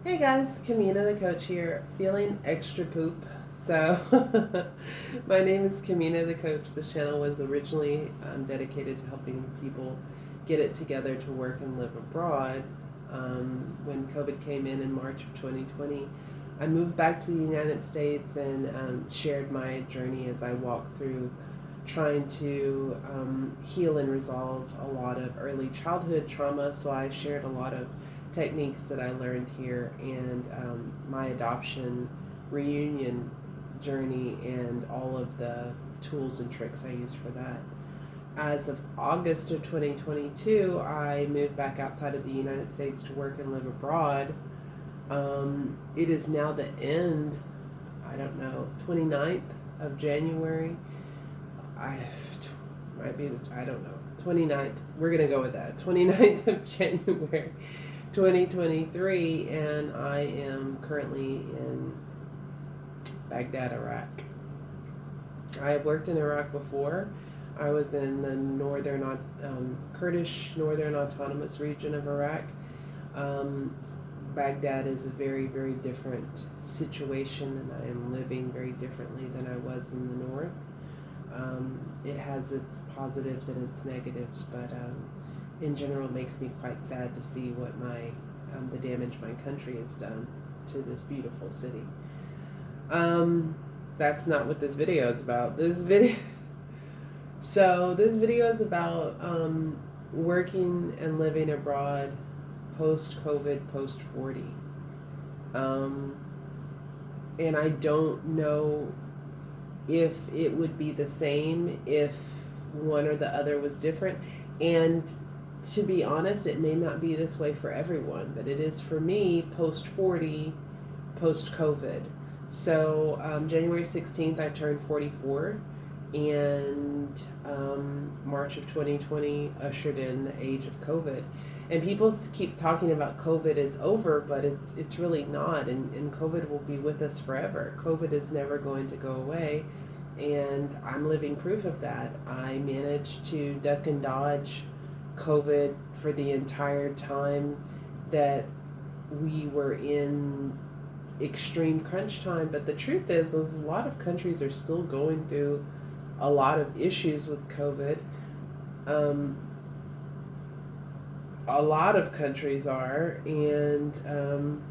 Hey guys, Kamina the coach here, feeling extra poop. So, my name is Kamina the coach. This channel was originally dedicated to helping people get it together to work and live abroad. When COVID came in March of 2020, I moved back to the United States and shared my journey as I walked through trying to heal and resolve a lot of early childhood trauma. So, I shared a lot of techniques that I learned here and my adoption reunion journey and all of the tools and tricks I use for that. As of August of 2022, I moved back outside of the United States to work and live abroad. It is now the end, I don't know, 29th of January. I might be, I don't know, 29th. We're going to go with that. 29th of January 2023, and I am currently in Baghdad, Iraq. I have worked in Iraq before. I was in the Kurdish Northern Autonomous Region of Iraq. Um, Baghdad is a very, very different situation, and I am living very differently than I was in the north. It has its positives and its negatives, but in general, it makes me quite sad to see what the damage my country has done to this beautiful city. Um, that's not what this video is about. This video is about working and living abroad post COVID, post 40. Um, and I don't know if it would be the same if one or the other was different. And to be honest, it may not be this way for everyone, but it is for me post 40, post COVID. So, January 16th, I turned 44, and March of 2020 ushered in the age of COVID. And people keep talking about COVID is over, but it's really not, and COVID will be with us forever. COVID is never going to go away, and I'm living proof of that. I managed to duck and dodge COVID for the entire time that we were in extreme crunch time. But the truth is a lot of countries are still going through a lot of issues with COVID. Um, a lot of countries are, and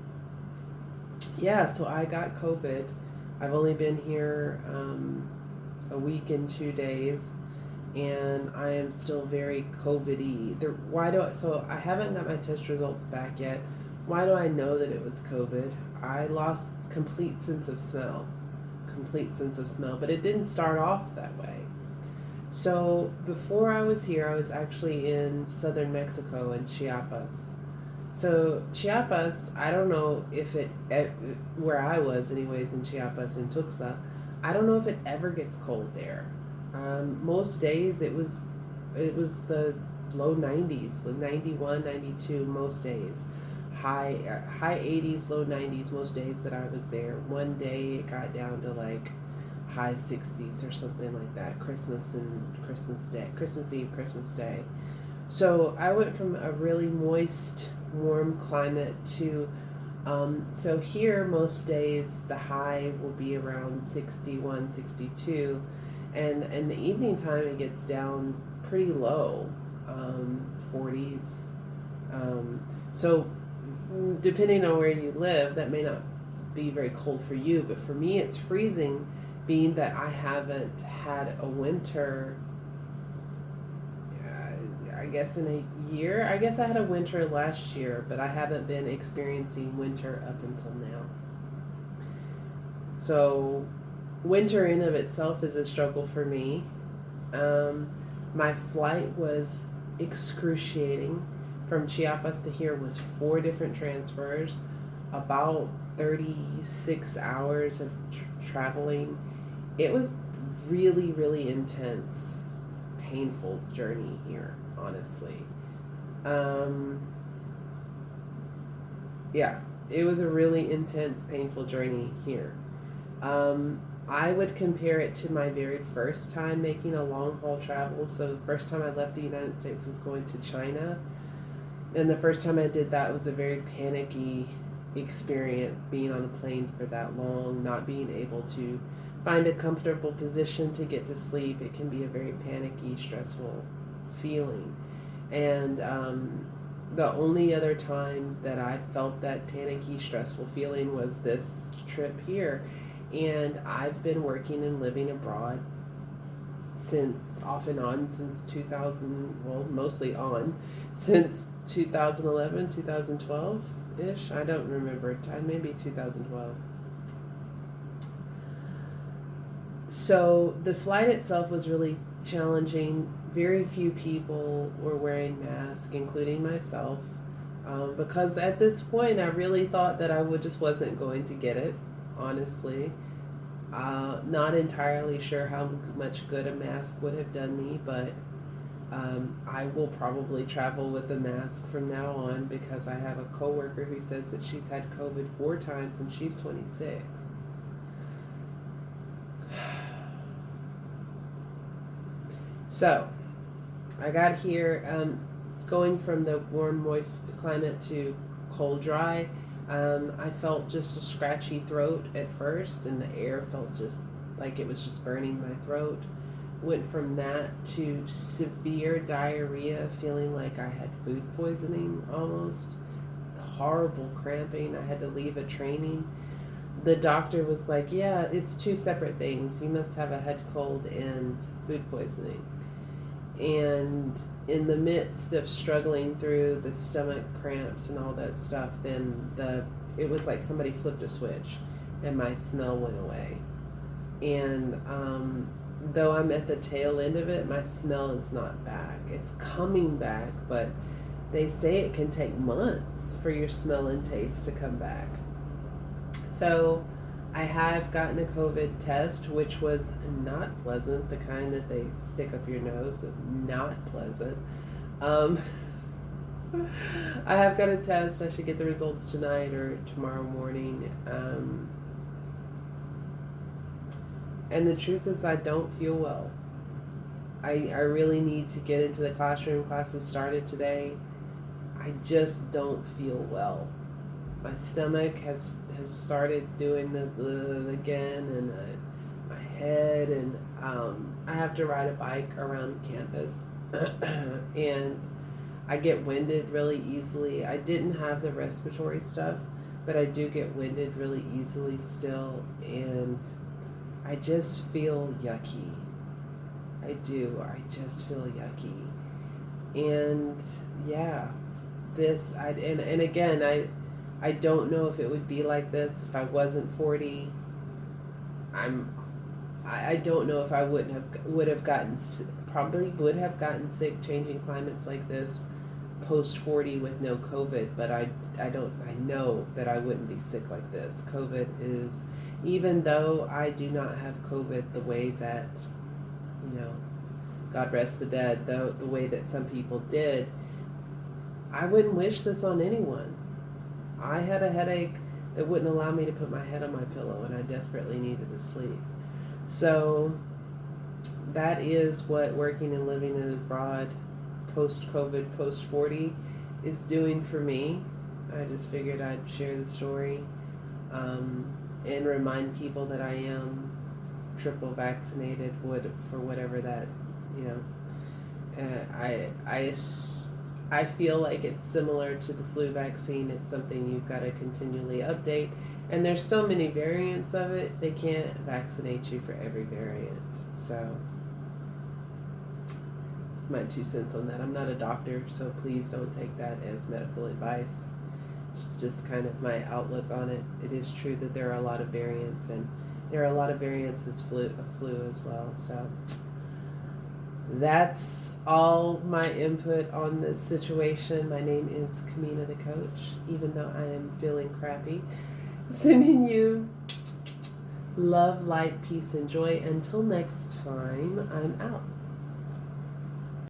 yeah, so I got COVID. I've only been here a week and 2 days, and I am still very COVID-y. So I haven't got my test results back yet. Why do I know that it was COVID? I lost complete sense of smell. Complete sense of smell, but it didn't start off that way. So before I was here, I was actually in southern Mexico in Chiapas. So Chiapas, I don't know if where I was anyways in Chiapas in Tuxtla, I don't know if it ever gets cold there. Most days it was the low 90s, the 91, 92 most days. High 80s, low 90s most days that I was there. One day it got down to like high 60s or something like that. Christmas Eve, Christmas Day. So I went from a really moist, warm climate to so here most days the high will be around 61, 62, and in the evening time it gets down pretty low, 40s. So depending on where you live, that may not be very cold for you, but for me it's freezing, being that I haven't had a winter, I guess in a year. I guess I had a winter last year, but I haven't been experiencing winter up until now. So winter in of itself is a struggle for me. My flight was excruciating. From Chiapas to here was 4 different transfers, about 36 hours of traveling. It was really, really intense, painful journey here, honestly. Um, yeah, it was a really intense, painful journey here. Um, I would compare it to my very first time making a long haul travel. So the first time I left the United States was going to China. And the first time I did that was a very panicky experience being on a plane for that long, not being able to find a comfortable position to get to sleep. It can be a very panicky, stressful feeling. And the only other time that I felt that panicky, stressful feeling was this trip here. And I've been working and living abroad since off and on since 2000, well, mostly on since 2011, 2012 ish. I don't remember. Maybe 2012. So the flight itself was really challenging. Very few people were wearing masks, including myself, because at this point I really thought that just wasn't going to get it, honestly. Not entirely sure how much good a mask would have done me, but I will probably travel with a mask from now on because I have a coworker who says that she's had COVID 4 times and she's 26. So, I got here, going from the warm, moist climate to cold, dry. I felt just a scratchy throat at first, and the air felt just like it was just burning my throat. Went from that to severe diarrhea, feeling like I had food poisoning almost. Horrible cramping. I had to leave a training. The doctor was like, yeah, it's 2 separate things. You must have a head cold and food poisoning. And in the midst of struggling through the stomach cramps and all that stuff, then it was like somebody flipped a switch and my smell went away. And though I'm at the tail end of it, my smell is not back. It's coming back, but they say it can take months for your smell and taste to come back. So I have gotten a COVID test, which was not pleasant, the kind that they stick up your nose, not pleasant. I have got a test. I should get the results tonight or tomorrow morning. And the truth is I don't feel well. I really need to get into the classroom. Classes started today. I just don't feel well. My stomach has started doing the again, and my head, and I have to ride a bike around campus, and I get winded really easily. I didn't have the respiratory stuff, but I do get winded really easily still, and I just feel yucky. I do. I just feel yucky, and yeah, and again, I don't know if it would be like this if I wasn't 40. I don't know if I would have gotten sick changing climates like this post 40 with no COVID, but I know that I wouldn't be sick like this. COVID is, even though I do not have COVID the way that, God rest the dead, the way that some people did, I wouldn't wish this on anyone. I had a headache that wouldn't allow me to put my head on my pillow, and I desperately needed to sleep. So that is what working and living in abroad post-COVID, post-40 is doing for me. I just figured I'd share the story, and remind people that I am triple vaccinated, for whatever that, I feel like it's similar to the flu vaccine. It's something you've got to continually update. And there's so many variants of it, they can't vaccinate you for every variant. So it's my 2 cents on that. I'm not a doctor, so please don't take that as medical advice. It's just kind of my outlook on it. It is true that there are a lot of variants, and there are a lot of variants of flu as well. So that's all my input on this situation. My name is Kamina the Coach, even though I am feeling crappy. Sending you love, light, peace, and joy. Until next time, I'm out.